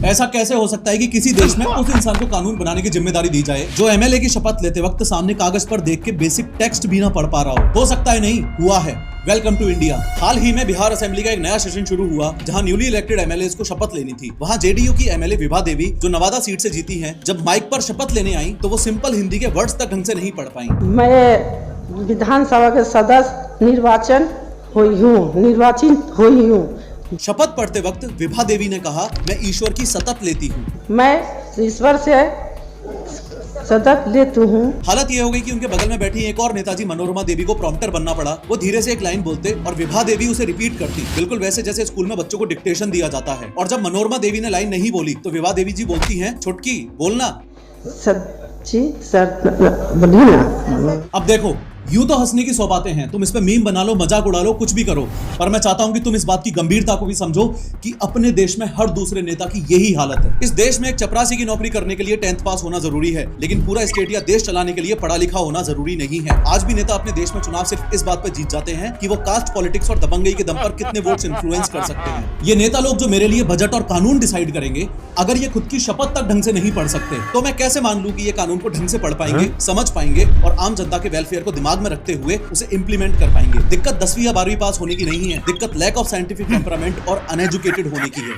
ऐसा कैसे हो सकता है कि किसी देश में उस इंसान को कानून बनाने की जिम्मेदारी दी जाए जो एमएलए की शपथ लेते वक्त सामने कागज पर देख के बेसिक टेक्स्ट भी ना पढ़ पा रहा हो सकता है नहीं हुआ है। Welcome to India. हाल ही में बिहार असेंबली का एक नया सेशन शुरू हुआ जहां न्यूली इलेक्टेड एमएलए को शपथ लेनी थी। वहां जेडीयू की एमएलए विभा देवी जो नवादा सीट से जीती हैं, जब माइक पर शपथ लेने आई तो वो सिंपल हिंदी के वर्ड्स तक ढंग से नहीं पढ़ पाई। मैं विधानसभा के सदस्य निर्वाचित हुई हूँ। शपथ पढ़ते वक्त विभा देवी ने कहा, मैं ईश्वर की सतत लेती हूँ। मैं ईश्वर से सतत लेती हूँ। हालत ये हो गई कि उनके बगल में बैठी एक और नेताजी मनोरमा देवी को प्रॉम्प्टर बनना पड़ा। वो धीरे से एक लाइन बोलते और विभा देवी उसे रिपीट करती, बिल्कुल वैसे जैसे स्कूल में बच्चों को डिक्टेशन दिया जाता है। और जब मनोरमा देवी ने लाइन नहीं बोली तो विभा देवी जी बोलती हैं, छुटकी बोलना। अब देखो, यूं तो हंसने की 100 बातें हैं, तुम इस पे मीम बना लो, मजाक उड़ा लो, कुछ भी करो, पर मैं चाहता हूं कि तुम इस बात की गंभीरता को भी समझो कि अपने देश में हर दूसरे नेता की यही हालत है। इस देश में एक चपरासी की नौकरी करने के लिए 10th पास होना जरूरी है, लेकिन पूरा स्टेट या देश चलाने के लिए पढ़ा लिखा होना जरूरी नहीं है। आज भी नेता अपने देश में चुनाव सिर्फ इस बात पर जीत जाते हैं कि वो कास्ट पॉलिटिक्स और दबंगई के दम पर कितने वोट्स इन्फ्लुएंस कर सकते हैं। ये नेता लोग जो मेरे लिए बजट और कानून डिसाइड करेंगे, अगर ये खुद की शपथ तक ढंग से नहीं पढ़ सकते तो मैं कैसे मान लूं कि ये कानून को ढंग से पढ़ पाएंगे, समझ पाएंगे और आम जनता के वेलफेयर को दिमाग में रखते हुए उसे इंप्लीमेंट कर पाएंगे। दिक्कत 10वीं या 12वीं पास होने की नहीं है, दिक्कत लैक ऑफ साइंटिफिक टेम्परामेंट और अनएजुकेटेड होने की है।